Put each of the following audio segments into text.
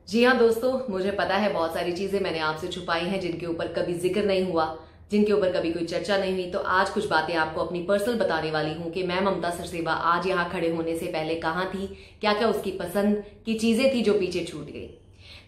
जी हाँ दोस्तों, मुझे पता है बहुत सारी चीजें मैंने आपसे छुपाई हैं जिनके ऊपर कभी जिक्र नहीं हुआ, जिनके ऊपर कभी कोई चर्चा नहीं हुई। तो आज कुछ बातें आपको अपनी पर्सनल बताने वाली हूँ कि मैं ममता सरसेवा आज यहाँ खड़े होने से पहले कहाँ थी, क्या क्या उसकी पसंद की चीजें थी जो पीछे छूट गई।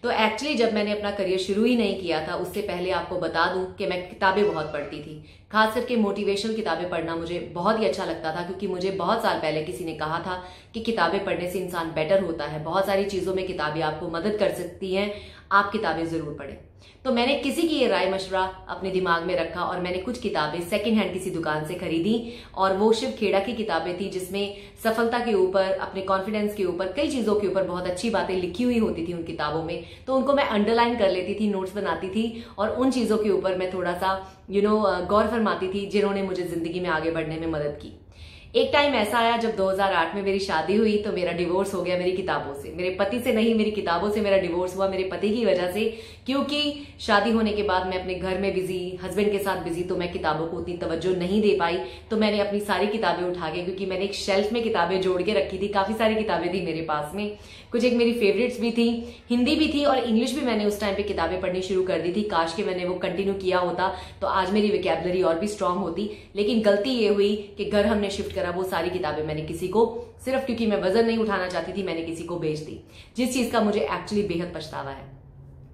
तो एक्चुअली जब मैंने अपना करियर शुरू ही नहीं किया था, उससे पहले आपको बता दूं कि मैं किताबें बहुत पढ़ती थी। खास करके मोटिवेशनल किताबें पढ़ना मुझे बहुत ही अच्छा लगता था, क्योंकि मुझे बहुत साल पहले किसी ने कहा था कि किताबें पढ़ने से इंसान बेटर होता है, बहुत सारी चीजों में किताबें आपको मदद कर सकती हैं, आप किताबें जरूर पढ़ें। तो मैंने किसी की ये राय मशवरा अपने दिमाग में रखा और मैंने कुछ किताबें सेकंड हैंड किसी दुकान से खरीदी। और वो शिव खेड़ा की किताबें थी, जिसमें सफलता के ऊपर, अपने कॉन्फिडेंस के ऊपर, कई चीजों के ऊपर बहुत अच्छी बातें लिखी हुई होती थी उन किताबों में। तो उनको मैं अंडरलाइन कर लेती थी, नोट्स बनाती थी और उन चीजों के ऊपर मैं थोड़ा सा गौर फरमाती थी, जिन्होंने मुझे जिंदगी में आगे बढ़ने में मदद की। एक टाइम ऐसा आया जब 2008 में मेरी शादी हुई तो मेरा डिवोर्स हो गया मेरी किताबों से। मेरे पति से नहीं, मेरी किताबों से मेरा डिवोर्स हुआ, मेरे पति की वजह से। क्योंकि शादी होने के बाद मैं अपने घर में बिजी, हस्बैंड के साथ बिजी, तो मैं किताबों को उतनी तवज्जो नहीं दे पाई। तो मैंने अपनी सारी किताबें उठा के, क्योंकि मैंने एक शेल्फ में किताबें जोड़ के रखी थी, काफी सारी किताबें थी मेरे पास में, कुछ एक मेरी फेवरेट्स भी थी, हिंदी भी थी और इंग्लिश भी। मैंने उस टाइम पे किताबें पढ़नी शुरू कर दी थी। काश के मैंने वो कंटिन्यू किया होता तो आज मेरी वोकैबुलरी और भी स्ट्रांग होती। लेकिन गलती ये हुई कि घर हमने शिफ्ट करा, वो सारी किताबें मैंने किसी को, सिर्फ क्योंकि मैं वजन नहीं उठाना चाहती थी, मैंने किसी को बेच दी, जिस चीज का मुझे एक्चुअली बेहद पछतावा है।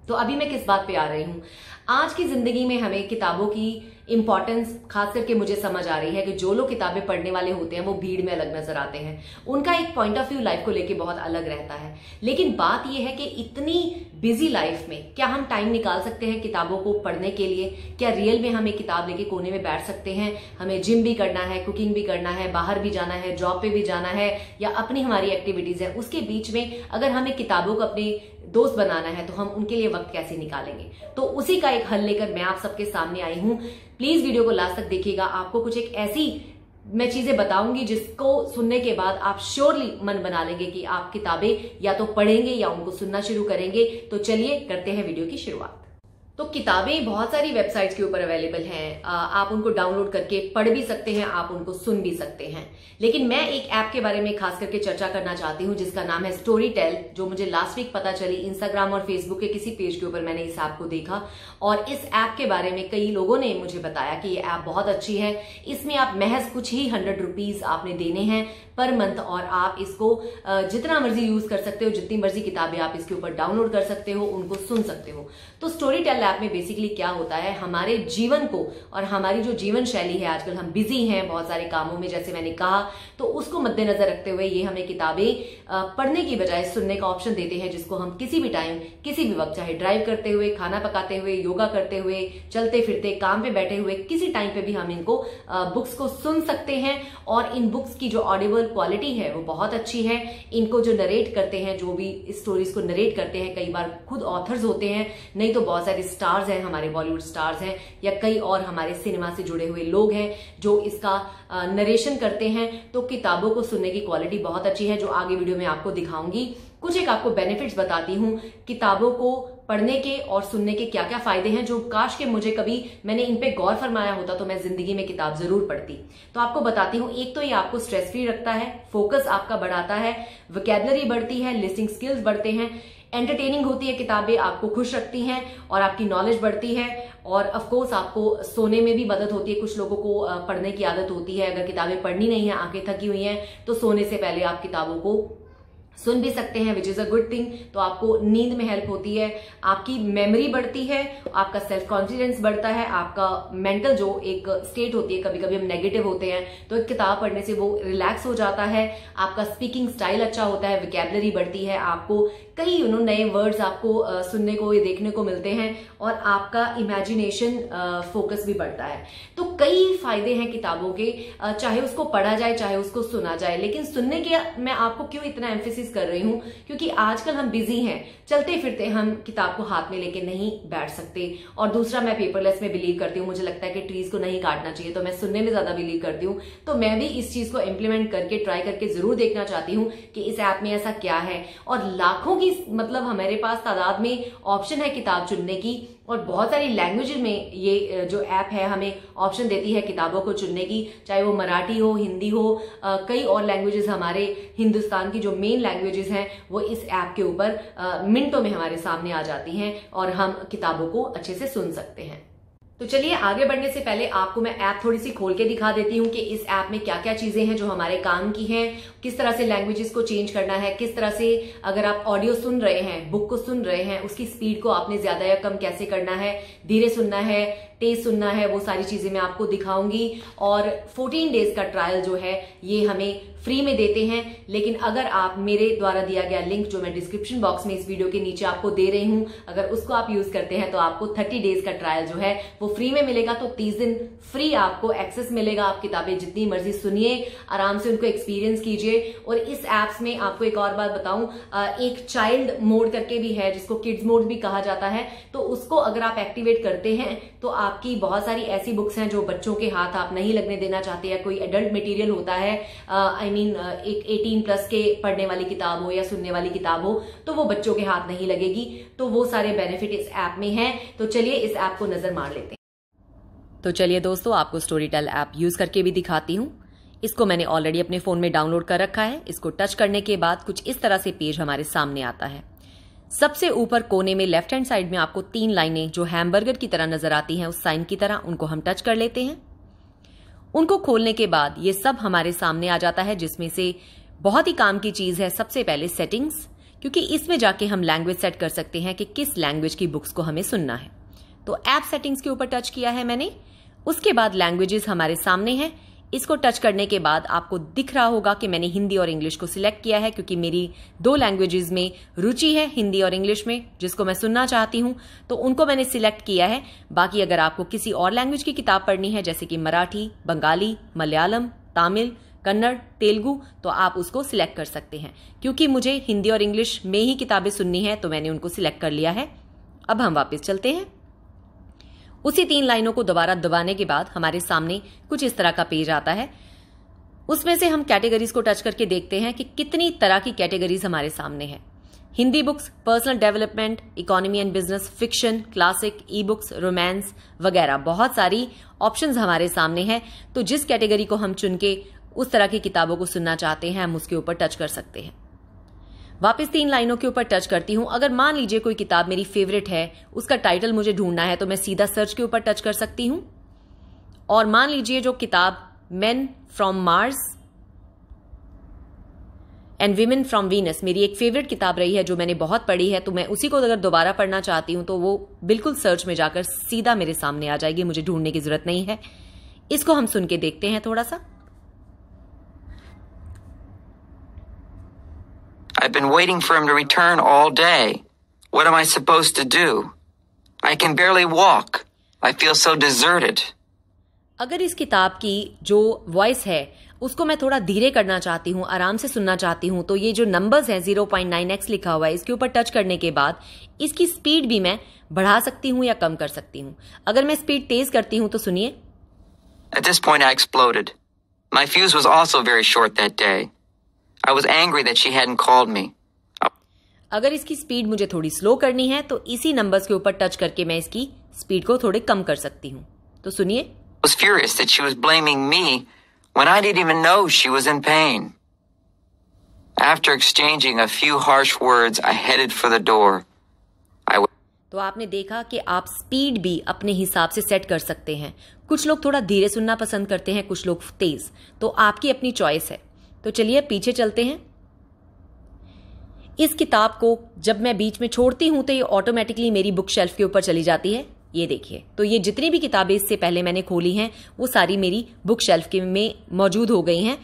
तो अभी मैं किस बात पे आ रही हूं? आज की जिंदगी में हमें किताबों की इंपॉर्टेंस खास करके मुझे समझ आ रही है कि जो लोग किताबें पढ़ने वाले होते हैं वो भीड़ में अलग नजर आते हैं। उनका एक पॉइंट ऑफ व्यू लाइफ को लेके बहुत अलग रहता है। लेकिन बात यह है कि इतनी बिजी लाइफ में क्या हम टाइम निकाल सकते हैं किताबों को पढ़ने के लिए? क्या रियल में हम एक किताब लेके कोने में बैठ सकते हैं? हमें जिम भी करना है, कुकिंग भी करना है, बाहर भी जाना है, जॉब पे भी जाना है, या अपनी हमारी एक्टिविटीज है, उसके बीच में अगर हमें किताबों को अपने दोस्त बनाना है तो हम उनके लिए वक्त कैसे निकालेंगे? तो उसी का एक हल लेकर मैं आप सबके सामने आई हूं। प्लीज वीडियो को लास्ट तक देखिएगा। आपको कुछ एक ऐसी मैं चीजें बताऊंगी जिसको सुनने के बाद आप श्योरली मन बना लेंगे कि आप किताबें या तो पढ़ेंगे या उनको सुनना शुरू करेंगे। तो चलिए करते हैं वीडियो की शुरुआत। तो किताबें बहुत सारी वेबसाइट्स के ऊपर अवेलेबल हैं, आप उनको डाउनलोड करके पढ़ भी सकते हैं, आप उनको सुन भी सकते हैं। लेकिन मैं एक ऐप के बारे में खास करके चर्चा करना चाहती हूं जिसका नाम है स्टोरी टेल, जो मुझे लास्ट वीक पता चली। इंस्टाग्राम और फेसबुक के किसी पेज के ऊपर मैंने इस ऐप को देखा और इस ऐप के बारे में कई लोगों ने मुझे बताया कि ये ऐप बहुत अच्छी है। इसमें आप महज कुछ ही 100 रुपीज आपने देने हैं पर मंथ और आप इसको जितना मर्जी यूज कर सकते हो, जितनी मर्जी किताबें आप इसके ऊपर डाउनलोड कर सकते हो, उनको सुन सकते हो। तो स्टोरी टेल ऐप में बेसिकली क्या होता है, हमारे जीवन को और हमारी जो जीवन शैली है, आजकल हम बिजी हैं बहुत सारे कामों में जैसे मैंने कहा, तो उसको मद्देनजर रखते हुए ये हमें किताबें पढ़ने की बजाय सुनने का ऑप्शन देते हैं, जिसको हम किसी भी टाइम, किसी भी वक्त, चाहे ड्राइव करते हुए, खाना पकाते हुए, योगा करते हुए, चलते फिरते, काम पे बैठे हुए, किसी टाइम पे भी हम इनको बुक्स को सुन सकते हैं। और इन बुक्स की जो ऑडिबल क्वालिटी है वो बहुत अच्छी है। इनको जो नरेट करते हैं, जो भी स्टोरीज को नरेट करते हैं, कई बार खुद ऑथर्स होते हैं, नहीं तो बहुत सारे स्टार्स हैं, हमारे बॉलीवुड स्टार्स हैं, या कई और हमारे सिनेमा से जुड़े हुए लोग हैं जो इसका नरेशन करते हैं। तो किताबों को सुनने की क्वालिटी बहुत अच्छी है, जो आगे वीडियो में आपको दिखाऊंगी। कुछ एक आपको बेनिफिट्स बताती हूँ किताबों को पढ़ने के और सुनने के, क्या क्या फायदे हैं, जो काश के मुझे कभी मैंने इन पे गौर फरमाया होता तो मैं जिंदगी में किताब जरूर पढ़ती। तो आपको बताती हूँ। एक तो ये आपको स्ट्रेस फ्री रखता है, फोकस आपका बढ़ाता है, वोकैबुलरी बढ़ती है, लिसनिंग स्किल्स बढ़ते हैं, एंटरटेनिंग होती है किताबें, आपको खुश रखती हैं और आपकी नॉलेज बढ़ती है। और ऑफ कोर्स आपको सोने में भी मदद होती है। कुछ लोगों को पढ़ने की आदत होती है, अगर किताबें पढ़नी नहीं है, आंखें थकी हुई हैं, तो सोने से पहले आप किताबों को सुन भी सकते हैं, which is a good thing. तो आपको नींद में हेल्प होती है, आपकी मेमोरी बढ़ती है, आपका सेल्फ कॉन्फिडेंस बढ़ता है, आपका मेंटल जो एक स्टेट होती है, कभी कभी हम नेगेटिव होते हैं तो एक किताब पढ़ने से वो रिलैक्स हो जाता है, आपका स्पीकिंग स्टाइल अच्छा होता है, वोकैबुलरी बढ़ती है, आपको कई नए वर्ड्स आपको सुनने को, देखने को मिलते हैं और आपका इमेजिनेशन फोकस भी बढ़ता है। तो कई फायदे हैं किताबों के, चाहे उसको पढ़ा जाए चाहे उसको सुना जाए। लेकिन सुनने के मैं आपको क्यों इतना एम्फेसिस कर रही हूं, क्योंकि आजकल हम बिजी हैं, चलते फिरते हम किताब को हाथ में लेके नहीं बैठ सकते। और दूसरा, मैं पेपरलेस में बिलीव करती हूँ, मुझे लगता है कि ट्रीज को नहीं काटना चाहिए, तो मैं सुनने में ज्यादा बिलीव करती हूँ। तो मैं भी इस चीज को इम्प्लीमेंट करके, ट्राई करके जरूर देखना चाहती हूँ कि इस ऐप में ऐसा क्या है। और लाखों की, मतलब हमारे पास तादाद में ऑप्शन है किताब चुनने की और बहुत सारी लैंग्वेजेस में ये जो ऐप है हमें ऑप्शन देती है किताबों को चुनने की, चाहे वो मराठी हो, हिंदी हो, कई और लैंग्वेजेस हमारे हिंदुस्तान की जो मेन लैंग्वेजेस हैं वो इस ऐप के ऊपर मिनटों में हमारे सामने आ जाती हैं और हम किताबों को अच्छे से सुन सकते हैं। तो चलिए आगे बढ़ने से पहले आपको मैं ऐप थोड़ी सी खोल के दिखा देती हूँ कि इस ऐप में क्या क्या चीजें हैं जो हमारे काम की हैं, किस तरह से लैंग्वेजेस को चेंज करना है, किस तरह से अगर आप ऑडियो सुन रहे हैं, बुक को सुन रहे हैं, उसकी स्पीड को आपने ज्यादा या कम कैसे करना है, धीरे सुनना है, तेज सुनना है, वो सारी चीजें मैं आपको दिखाऊंगी। और 14 डेज का ट्रायल जो है ये हमें फ्री में देते हैं, लेकिन अगर आप मेरे द्वारा दिया गया लिंक जो मैं डिस्क्रिप्शन बॉक्स में इस वीडियो के नीचे आपको दे रही हूं, अगर उसको आप यूज करते हैं तो आपको 30 डेज का ट्रायल जो है वो फ्री में मिलेगा। तो 30 दिन फ्री आपको एक्सेस मिलेगा, आप किताबें जितनी मर्जी सुनिए, आराम से उनको एक्सपीरियंस कीजिए। और इस एप्स में आपको एक और बात बताऊं, एक चाइल्ड मोड करके भी है जिसको किड्स मोड भी कहा जाता है, तो उसको अगर आप एक्टिवेट करते हैं तो आपकी बहुत सारी ऐसी बुक्स हैं जो बच्चों के हाथ आप नहीं लगने देना चाहते, या कोई एडल्ट मटेरियल होता है, एक 18+ के पढ़ने वाली किताब हो या सुनने वाली किताब हो, तो वो बच्चों के हाथ नहीं लगेगी। तो वो सारे बेनिफिट इस ऐप में हैं। तो चलिए इस ऐप को नजर मार लेते हैं। तो चलिए दोस्तों, आपको स्टोरी टेल ऐप यूज करके भी दिखाती हूँ। इसको मैंने ऑलरेडी अपने फोन में डाउनलोड कर रखा है। इसको टच करने के बाद कुछ इस तरह से पेज हमारे सामने आता है। सबसे ऊपर कोने में लेफ्ट हैंड साइड में आपको 3 लाइनें जो हैमबर्गर की तरह नजर आती हैं, उस साइन की तरह, उनको हम टच कर लेते हैं। उनको खोलने के बाद ये सब हमारे सामने आ जाता है, जिसमें से बहुत ही काम की चीज है सबसे पहले सेटिंग्स, क्योंकि इसमें जाके हम लैंग्वेज सेट कर सकते हैं कि किस लैंग्वेज की बुक्स को हमें सुनना है। तो ऐप सेटिंग्स के ऊपर टच किया है मैंने। उसके बाद लैंग्वेजेस हमारे सामने हैं। इसको टच करने के बाद आपको दिख रहा होगा कि मैंने हिंदी और इंग्लिश को सिलेक्ट किया है, क्योंकि मेरी 2 लैंग्वेजेस में रुचि है, हिंदी और इंग्लिश में, जिसको मैं सुनना चाहती हूं, तो उनको मैंने सिलेक्ट किया है। बाकी अगर आपको किसी और लैंग्वेज की किताब पढ़नी है, जैसे कि मराठी, बंगाली, मलयालम, तमिल, कन्नड़, तेलुगु, तो आप उसको सिलेक्ट कर सकते हैं। क्योंकि मुझे हिंदी और इंग्लिश में ही किताबें सुननी है तो मैंने उनको सिलेक्ट कर लिया है। अब हम वापस चलते हैं। उसी 3 लाइनों को दोबारा दबाने के बाद हमारे सामने कुछ इस तरह का पेज आता है। उसमें से हम कैटेगरीज को टच करके देखते हैं कि कितनी तरह की कैटेगरीज हमारे सामने है। Hindi books, personal development, economy and business, fiction, classic, e books, romance वगैरह बहुत सारी ऑप्शंस हमारे सामने हैं। तो जिस कैटेगरी को हम चुन के उस तरह की किताबों को सुनना चाहते हैं, हम उसके ऊपर टच कर सकते हैं। वापस 3 लाइनों के ऊपर टच करती हूं। अगर मान लीजिए कोई किताब मेरी फेवरेट है, उसका टाइटल मुझे ढूंढना है, तो मैं सीधा सर्च के ऊपर टच कर सकती हूं। और मान लीजिए जो किताब main from Mars and women from Venus मेरी एक फेवरेट किताब रही है, जो मैंने बहुत पढ़ी है, तो मैं उसी को अगर दोबारा पढ़ना चाहती हूं तो वो बिल्कुल सर्च में जाकर सीधा मेरे सामने आ जाएगी, मुझे ढूंढने की जरूरत नहीं है। इसको हम सुन के देखते हैं थोड़ा सा। I've been waiting for him to return all day. What am I supposed to do? I can barely walk. I feel so deserted. अगर इस किताब की जो वॉइस है उसको मैं थोड़ा धीरे करना चाहती हूँ, आराम से सुनना चाहती हूँ, तो ये जो नंबर्स हैं 0.9x लिखा हुआ है, इसके ऊपर टच करने के बाद इसकी स्पीड भी मैं बढ़ा सकती हूँ या कम कर सकती हूँ। अगर मैं स्पीड तेज करती हूँ तो सुनिए। At this point, I exploded. My fuse was also very short that day. I was angry that she hadn't called me. अगर इसकी स्पीड मुझे थोड़ी स्लो करनी है तो इसी नंबर्स के ऊपर टच करके मैं इसकी स्पीड को थोड़े कम कर सकती हूँ। तो सुनिए। I was furious that she was blaming me when I didn't even know she was in pain. After exchanging a few harsh words, I headed for the door. तो आपने देखा कि आप स्पीड भी अपने हिसाब से सेट कर सकते हैं। कुछ लोग थोड़ा धीरे सुनना पसंद करते हैं, कुछ लोग तेज, तो आपकी अपनी चॉइस है। तो चलिए पीछे चलते हैं। इस किताब को जब मैं बीच में छोड़ती हूं तो ये ऑटोमेटिकली मेरी बुक शेल्फ के ऊपर चली जाती है। ये देखिए, तो ये जितनी भी किताबें इससे पहले मैंने खोली हैं वो सारी मेरी बुक शेल्फ में मौजूद हो गई हैं।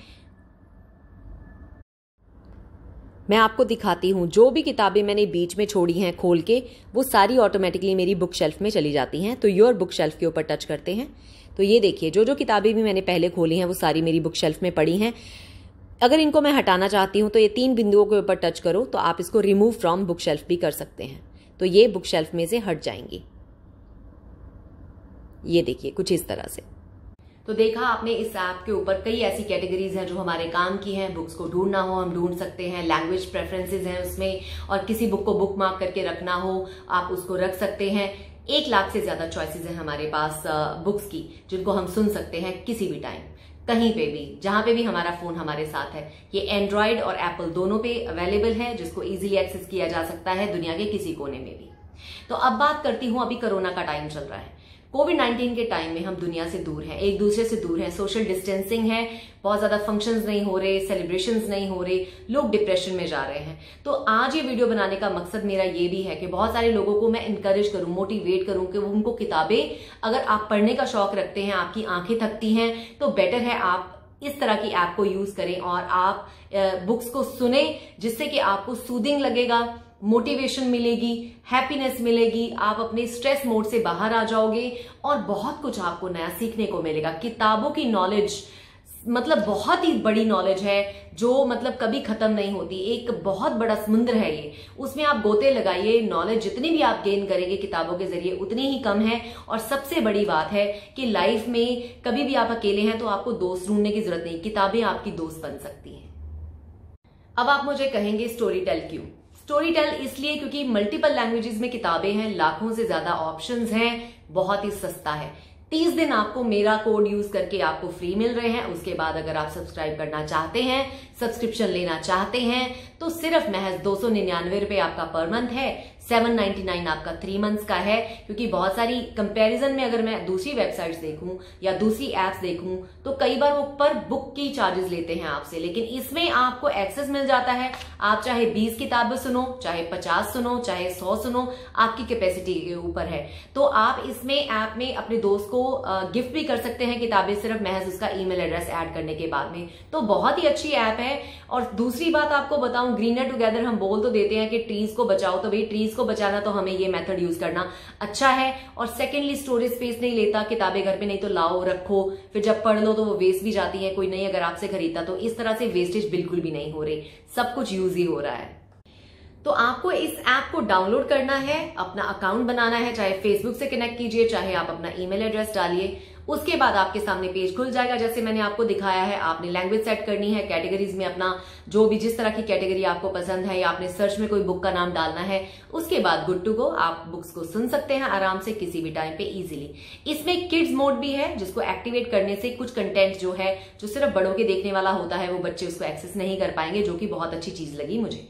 मैं आपको दिखाती हूँ, जो भी किताबें मैंने बीच में छोड़ी हैं खोल के, वो सारी ऑटोमेटिकली मेरी बुक शेल्फ में चली जाती हैं। तो योर बुक शेल्फ के ऊपर टच करते हैं तो ये देखिए, जो जो किताबें भी मैंने पहले खोली हैं वो सारी मेरी बुक शेल्फ में पड़ी हैं। अगर इनको मैं हटाना चाहती हूँ तो ये 3 बिंदुओं के ऊपर टच करो तो आप इसको रिमूव फ्रॉम बुक शेल्फ भी कर सकते हैं। तो ये बुक शेल्फ में से हट जाएंगी। ये देखिए कुछ इस तरह से। तो देखा आपने, इस ऐप के ऊपर कई ऐसी कैटेगरीज हैं जो हमारे काम की हैं। बुक्स को ढूंढना हो हम ढूंढ सकते हैं, लैंग्वेज प्रेफरेंसेस हैं उसमें, और किसी बुक को बुक मार्क करके रखना हो आप उसको रख सकते हैं। 1 लाख से ज्यादा चॉइसेस हैं हमारे पास बुक्स की, जिनको हम सुन सकते हैं किसी भी टाइम, कहीं पे भी, जहां पे भी हमारा फोन हमारे साथ है। ये एंड्रॉइड और एप्पल दोनों पे अवेलेबल है, जिसको इजीली एक्सेस किया जा सकता है दुनिया के किसी कोने में भी। तो अब बात करती हूं, अभी कोरोना का टाइम चल रहा है। कोविड-19 के टाइम में हम दुनिया से दूर हैं, एक दूसरे से दूर हैं, सोशल डिस्टेंसिंग है, बहुत ज्यादा फंक्शंस नहीं हो रहे, सेलिब्रेशंस नहीं हो रहे, लोग डिप्रेशन में जा रहे हैं। तो आज ये वीडियो बनाने का मकसद मेरा ये भी है कि बहुत सारे लोगों को मैं इंकरेज करूं, मोटिवेट करूं कि उनको किताबें, अगर आप पढ़ने का शौक रखते हैं, आपकी आंखें थकती हैं, तो बेटर है आप इस तरह की ऐप को यूज करें और आप बुक्स को सुने, जिससे कि आपको सूदिंग लगेगा, मोटिवेशन मिलेगी, हैप्पीनेस मिलेगी, आप अपने स्ट्रेस मोड से बाहर आ जाओगे और बहुत कुछ आपको नया सीखने को मिलेगा। किताबों की नॉलेज मतलब बहुत ही बड़ी नॉलेज है, जो मतलब कभी खत्म नहीं होती, एक बहुत बड़ा समुद्र है ये, उसमें आप गोते लगाइए, नॉलेज जितनी भी आप गेन करेंगे किताबों के जरिए उतनी ही कम है। और सबसे बड़ी बात है कि लाइफ में कभी भी आप अकेले हैं तो आपको दोस्त ढूंढने की जरूरत नहीं, किताबें आपकी दोस्त बन सकती हैं। अब आप मुझे कहेंगे स्टोरी टेल क्यों? स्टोरी टेल इसलिए क्योंकि मल्टीपल लैंग्वेजेस में किताबें हैं, लाखों से ज्यादा ऑप्शंस हैं, बहुत ही सस्ता है। 30 दिन आपको मेरा कोड यूज करके आपको फ्री मिल रहे हैं। उसके बाद अगर आप सब्सक्राइब करना चाहते हैं, सब्सक्रिप्शन लेना चाहते हैं, तो सिर्फ महज 299 रुपए आपका पर मंथ है, 799 आपका 3 मंथ्स का है। क्योंकि बहुत सारी कंपैरिजन में अगर मैं दूसरी वेबसाइट्स देखूं या दूसरी एप्स देखूं तो कई बार वो पर बुक की चार्जेस लेते हैं आपसे, लेकिन इसमें आपको एक्सेस मिल जाता है। आप चाहे 20 किताबें सुनो, चाहे 50 सुनो, चाहे 100 सुनो, आपकी कैपेसिटी के ऊपर है। तो आप इसमें ऐप में अपने दोस्त को गिफ्ट भी कर सकते हैं किताबें, सिर्फ महज उसका ईमेल एड्रेस ऐड करने के बाद में। तो बहुत ही अच्छी ऐप है। और दूसरी बात आपको बताऊं, ग्रीनर टुगेदर हम बोल तो देते हैं कि ट्रीज को बचाओ, तो भाई ट्रीज को बचाना तो हमें ये मेथड यूज करना अच्छा है। और सेकेंडली स्टोरेज स्पेस नहीं लेता, किताबें घर पे नहीं तो लाओ रखो, फिर जब पढ़ लो तो वो वेस्ट भी जाती है, कोई नहीं अगर आपसे खरीदता, तो इस तरह से वेस्टेज बिल्कुल भी नहीं हो रही, सब कुछ यूज ही हो रहा है। तो आपको इस ऐप को डाउनलोड करना है, अपना अकाउंट बनाना है, चाहे फेसबुक से कनेक्ट कीजिए, चाहे आप अपना ईमेल एड्रेस डालिए। उसके बाद आपके सामने पेज खुल जाएगा जैसे मैंने आपको दिखाया है। आपने लैंग्वेज सेट करनी है, कैटेगरीज में अपना जो भी जिस तरह की कैटेगरी आपको पसंद है, या आपने सर्च में कोई बुक का नाम डालना है। उसके बाद गुड टू गो, आप बुक्स को सुन सकते हैं आराम से किसी भी टाइम पे इजीली। इसमें किड्स मोड भी है, जिसको एक्टिवेट करने से कुछ कंटेंट जो है जो सिर्फ बड़ों के देखने वाला होता है, वो बच्चे उसको एक्सेस नहीं कर पाएंगे, जो कि बहुत अच्छी चीज लगी मुझे।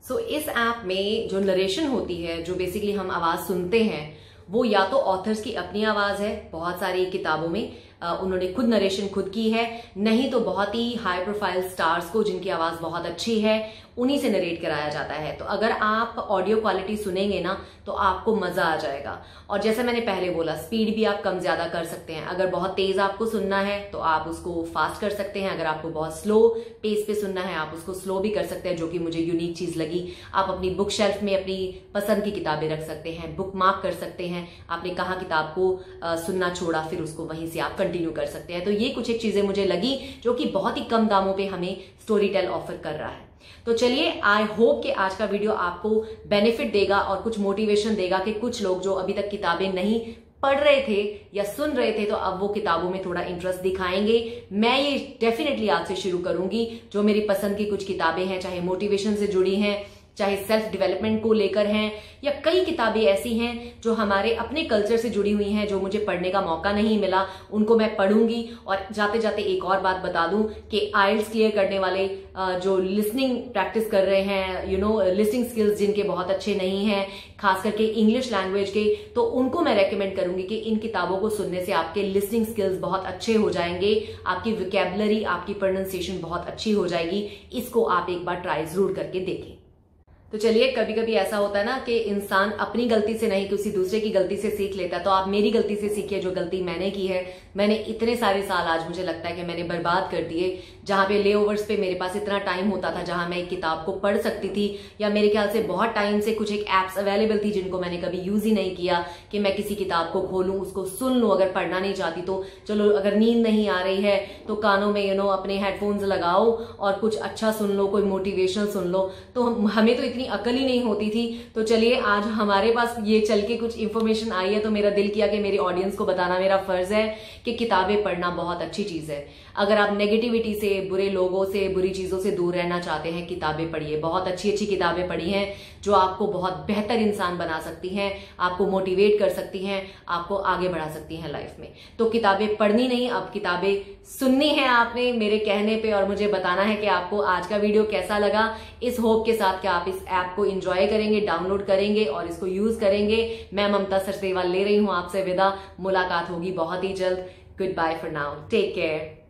सो इस ऐप में जो नरेशन होती है, जो बेसिकली हम आवाज सुनते हैं, वो या तो ऑथर्स की अपनी आवाज है, बहुत सारी किताबों में उन्होंने खुद नरेशन खुद की है, नहीं तो बहुत ही हाई प्रोफाइल स्टार्स को जिनकी आवाज बहुत अच्छी है उन्हीं से नरेट कराया जाता है। तो अगर आप ऑडियो क्वालिटी सुनेंगे ना तो आपको मजा आ जाएगा। और जैसे मैंने पहले बोला, स्पीड भी आप कम ज्यादा कर सकते हैं। अगर बहुत तेज आपको सुनना है तो आप उसको फास्ट कर सकते हैं, अगर आपको बहुत स्लो पेस पे सुनना है आप उसको स्लो भी कर सकते हैं, जो कि मुझे यूनिक चीज लगी। आप अपनी बुक शेल्फ में अपनी पसंद की किताबें रख सकते हैं, बुक मार्क कर सकते हैं, आपने कहाँ किताब को सुनना छोड़ा फिर उसको वहीं से आप कंटिन्यू कर सकते हैं। तो ये कुछ एक चीजें मुझे लगी जो कि बहुत ही कम दामों पे हमें स्टोरी टेल ऑफर कर रहा है। तो चलिए, आई होप कि आज का वीडियो आपको बेनिफिट देगा और कुछ मोटिवेशन देगा कि कुछ लोग जो अभी तक किताबें नहीं पढ़ रहे थे या सुन रहे थे, तो अब वो किताबों में थोड़ा इंटरेस्ट दिखाएंगे। मैं ये डेफिनेटली आज से शुरू करूंगी। जो मेरी पसंद की कुछ किताबें हैं, चाहे मोटिवेशन से जुड़ी हैं, चाहे सेल्फ डेवलपमेंट को लेकर हैं, या कई किताबें ऐसी हैं जो हमारे अपने कल्चर से जुड़ी हुई हैं, जो मुझे पढ़ने का मौका नहीं मिला, उनको मैं पढ़ूंगी। और जाते जाते एक और बात बता दूं कि आइल्स क्लियर करने वाले जो लिसनिंग प्रैक्टिस कर रहे हैं, लिसनिंग स्किल्स जिनके बहुत अच्छे नहीं हैं, खास करके इंग्लिश लैंग्वेज के, तो उनको मैं रेकमेंड करूंगी कि इन किताबों को सुनने से आपके लिसनिंग स्किल्स बहुत अच्छे हो जाएंगे, आपकी वोकैबुलरी, आपकी प्रोनाउंसिएशन बहुत अच्छी हो जाएगी। इसको आप एक बार ट्राई जरूर करके देखें। तो चलिए, कभी कभी ऐसा होता है ना कि इंसान अपनी गलती से नहीं किसी दूसरे की गलती से सीख लेता है। तो आप मेरी गलती से सीखिए, जो गलती मैंने की है। मैंने इतने सारे साल आज मुझे लगता है कि मैंने बर्बाद कर दिए, जहां पे लेओवर्स पे मेरे पास इतना टाइम होता था जहां मैं एक किताब को पढ़ सकती थी, या मेरे ख्याल से बहुत टाइम से कुछ एक एप्स अवेलेबल थी जिनको मैंने कभी यूज ही नहीं किया, कि मैं किसी किताब को खोलूं, उसको सुन लूं। अगर पढ़ना नहीं चाहती तो चलो, अगर नींद नहीं आ रही है तो कानों में अपने हेडफोन्स लगाओ और कुछ अच्छा सुन लो, कोई मोटिवेशनल सुन लो। तो हमें तो इतनी अकल ही नहीं होती थी। तो चलिए आज हमारे पास ये चल के कुछ इंफॉर्मेशन आई है, तो मेरा दिल किया कि मेरी ऑडियंस को बताना मेरा फर्ज है कि किताबें पढ़ना बहुत अच्छी चीज है। अगर आप नेगेटिविटी से, बुरे लोगों से, बुरी चीजों से दूर रहना चाहते हैं, किताबें पढ़िए। बहुत अच्छी अच्छी किताबें पढ़ी हैं जो आपको बहुत बेहतर इंसान बना सकती हैं, आपको मोटिवेट कर सकती हैं, आपको आगे बढ़ा सकती हैं लाइफ में। तो किताबें पढ़नी नहीं, अब किताबें सुननी है आपने मेरे कहने पे, और मुझे बताना है कि आपको आज का वीडियो कैसा लगा, इस होप के साथ कि आप इस ऐप को एंजॉय करेंगे, डाउनलोड करेंगे और इसको यूज करेंगे। मैं ममता सचदेवा ले रही हूं आपसे विदा। मुलाकात होगी बहुत ही जल्द। Good bye for now, take care.